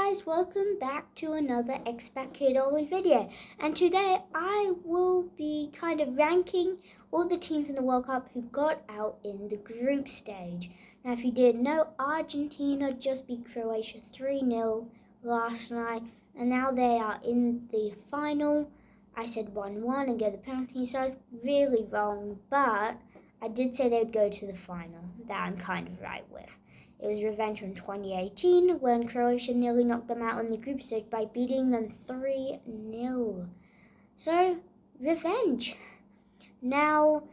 guys, welcome back to another Expat Kid Ollie video, and today I will be kind of ranking all the teams in the World Cup who got out in the group stage. Now if you didn't know, Argentina just beat Croatia 3-0 last night, and now they are in the final. I said 1-1 and go to the penalty, so I was really wrong, but I did say they would go to the final. That I'm kind of right with. It was revenge from 2018 when Croatia nearly knocked them out in the group stage by beating them 3-0. So, revenge. Now,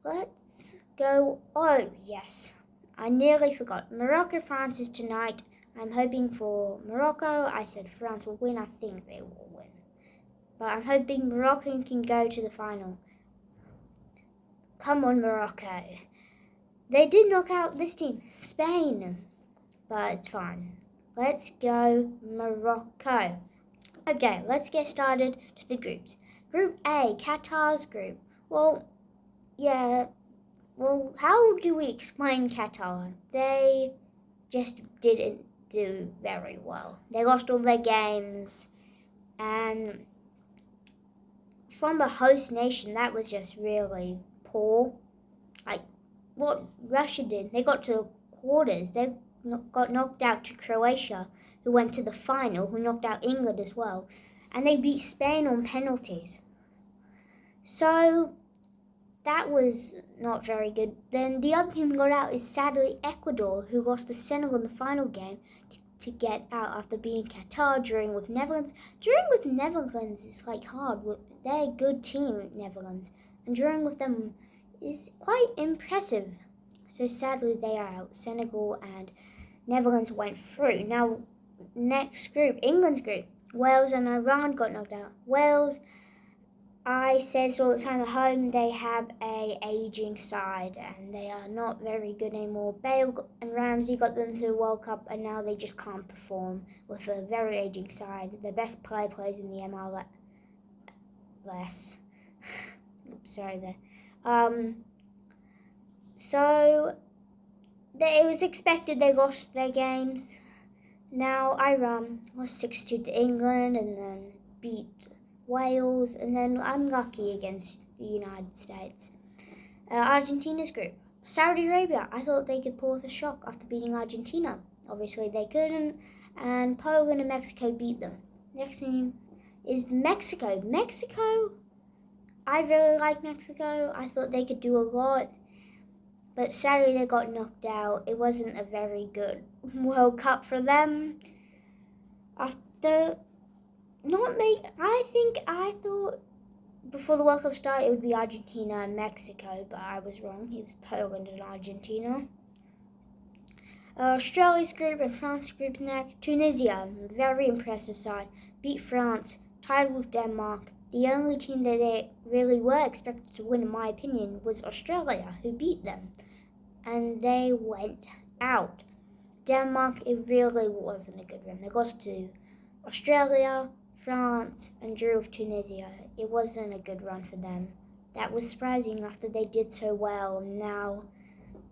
let's go. Oh, yes. I nearly forgot. Morocco-France is tonight. I'm hoping for Morocco. I said France will win. I think they will win. But I'm hoping Morocco can go to the final. Come on, Morocco. They did knock out this team, Spain, but it's fine. Let's go Morocco. Okay, let's get started to the groups. Group A, Qatar's group. Well, how do we explain Qatar? They just didn't do very well. They lost all their games, and from a host nation, that was just really poor. Like what Russia did, they got to the quarters. They got knocked out to Croatia, who went to the final, who knocked out England as well. And they beat Spain on penalties. So that was not very good. Then the other team who got out is sadly Ecuador, who lost to Senegal in the final game to get out after beating Qatar, drawing with Netherlands. Drawing with Netherlands is like hard. They're a good team, Netherlands. And drawing with them is quite impressive. So sadly they are out. Senegal and Netherlands went through. Now next group, England's group. Wales and Iran got knocked out. Wales, I say this all the time at home, they have a aging side and they are not very good anymore. Bale and Ramsey got them to the World Cup and now they just can't perform with a very aging side. The best plays in the MLS. Sorry there. So it was expected they lost their games. Now Iran lost 6-2 to England and then beat Wales and then unlucky against the United States. Argentina's group. Saudi Arabia, I thought they could pull off a shock after beating Argentina. Obviously they couldn't, and Poland and Mexico beat them. Next team is Mexico. I really like Mexico. I thought they could do a lot, but sadly they got knocked out. It wasn't a very good World Cup for them. I thought before the World Cup started it would be Argentina and Mexico, but I was wrong. It was Poland and Argentina. Australia's group and France's group next. Tunisia, very impressive side, beat France, tied with Denmark. The only team that they really were expected to win, in my opinion, was Australia, who beat them. And they went out. Denmark, it really wasn't a good run. They lost to Australia, France, and drew with Tunisia. It wasn't a good run for them. That was surprising after they did so well. Now,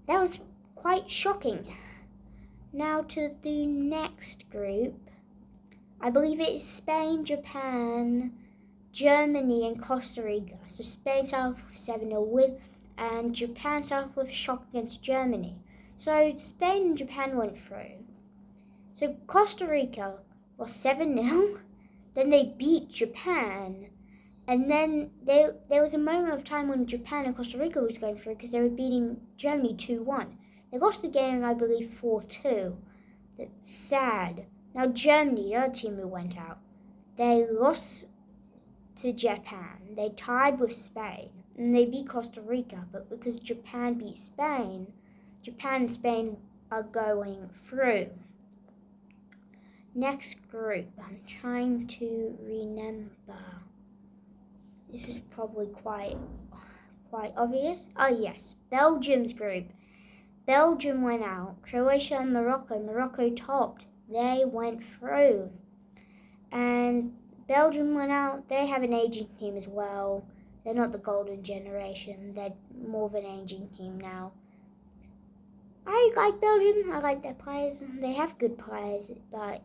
that was quite shocking. Now to the next group. I believe it is Spain, Japan, Germany and Costa Rica. So Spain started with 7-0 win and Japan started with a shock against Germany. So Spain and Japan went through. So Costa Rica was 7-0. Then they beat Japan. And then there was a moment of time when Japan and Costa Rica was going through because they were beating Germany 2-1. They lost the game, I believe, 4-2. That's sad. Now Germany, the other team who went out, they lost to Japan. They tied with Spain and they beat Costa Rica, but because Japan beat Spain, Japan and Spain are going through. Next group, I'm trying to remember. This is probably quite obvious. Oh yes, Belgium's group. Belgium went out. Croatia and Morocco topped. They went through. And Belgium went out. They have an aging team as well. They're not the golden generation. They're more of an aging team now. I like Belgium. I like their players. They have good players, but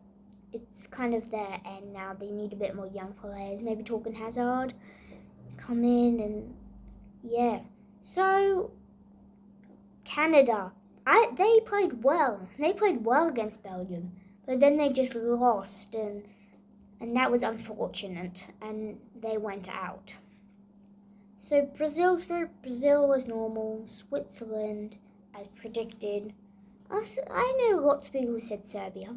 it's kind of their end now. They need a bit more young players. Maybe Torgan Hazard come in and yeah. So Canada, they played well. They played well against Belgium, but then they just lost, and that was unfortunate, and they went out. So Brazil's group, Brazil as normal, Switzerland as predicted. I know lots of people who said Serbia.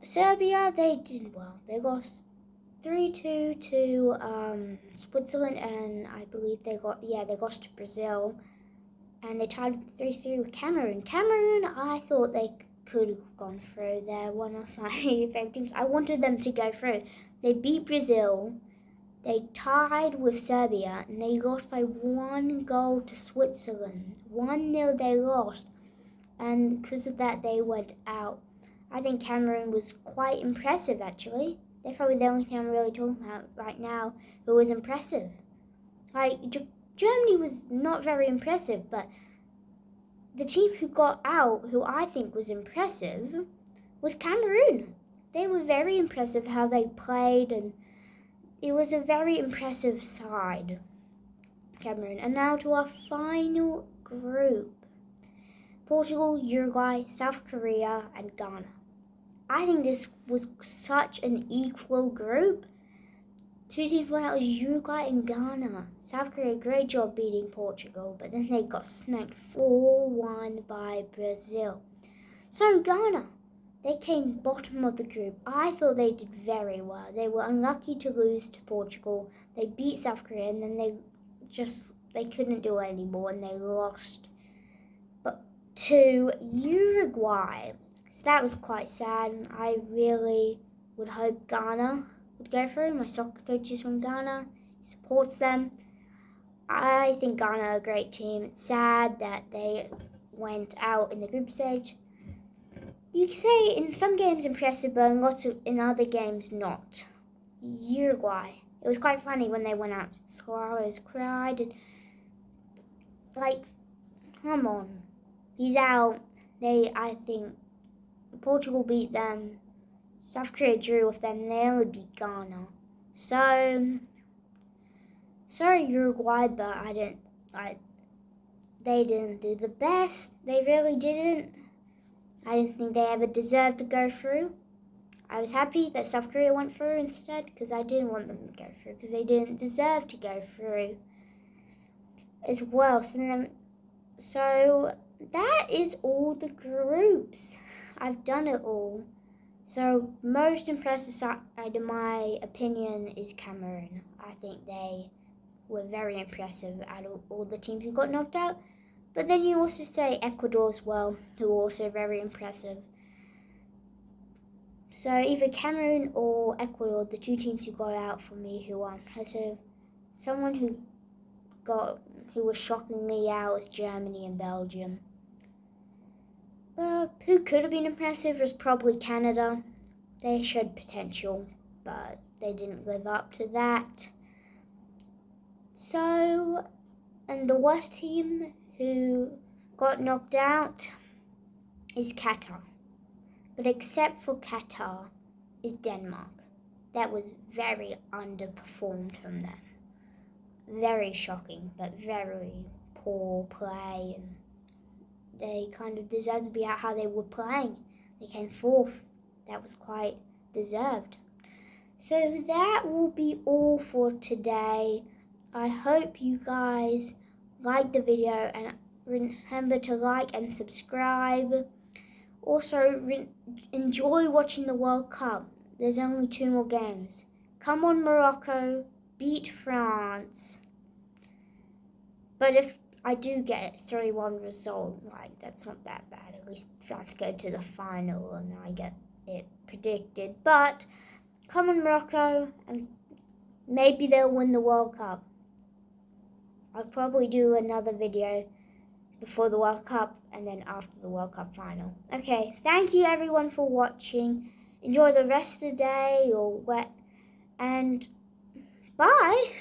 Serbia, they did well. They lost 3-2 to Switzerland, and I believe they lost to Brazil, and they tied 3-3 with Cameroon. Cameroon, I thought they could have gone through. They're one of my favorite teams. I wanted them to go through. They beat Brazil. They tied with Serbia, and they lost by 1 goal to Switzerland. 1-0 they lost, and because of that they went out. I think Cameroon was quite impressive, actually. They're probably the only team I'm really talking about right now who was impressive. Like, Germany was not very impressive, but the team who got out, who I think was impressive, was Cameroon. They were very impressive how they played, and it was a very impressive side, Cameroon. And now to our final group. Portugal, Uruguay, South Korea, and Ghana. I think this was such an equal group. Two teams went out as Uruguay and Ghana. South Korea, great job beating Portugal, but then they got snapped 4-1 by Brazil. So Ghana, they came bottom of the group. I thought they did very well. They were unlucky to lose to Portugal. They beat South Korea, and then they couldn't do it anymore, and they lost to Uruguay. So that was quite sad, and I really would hope Ghana would go through. My soccer coach is from Ghana. He supports them. I think Ghana are a great team. It's sad that they went out in the group stage. You can say in some games impressive, but in other games not. Uruguay. It was quite funny when they went out. Suarez cried, and come on. He's out. I think Portugal beat them. South Korea drew with them. They only beat Ghana. So, sorry Uruguay, but they didn't do the best. They really didn't. I didn't think they ever deserved to go through. I was happy that South Korea went through instead, because I didn't want them to go through, because they didn't deserve to go through as well. So that is all the groups. I've done it all. So most impressive side, in my opinion, is Cameroon. I think they were very impressive out of all the teams who got knocked out. But then you also say Ecuador as well, who are also very impressive. So either Cameroon or Ecuador, the two teams who got out for me who are impressive. Someone who was shockingly out was Germany and Belgium. Who could have been impressive was probably Canada. They showed potential, but they didn't live up to that. So, and the worst team who got knocked out is Qatar. But except for Qatar is Denmark. That was very underperformed from them. Very shocking, but very poor play, and they kind of deserved to be out how they were playing. They came fourth. That was quite deserved. So that will be all for today. I hope you guys liked the video, and remember to like and subscribe. Also, enjoy watching the World Cup. There's only 2 more games. Come on, Morocco, beat France. But if I do get a 3-1 result, that's not that bad. At least France go to the final and I get it predicted. But come on, Morocco, and maybe they'll win the World Cup. I'll probably do another video before the World Cup and then after the World Cup final. Okay, thank you everyone for watching. Enjoy the rest of the day and bye.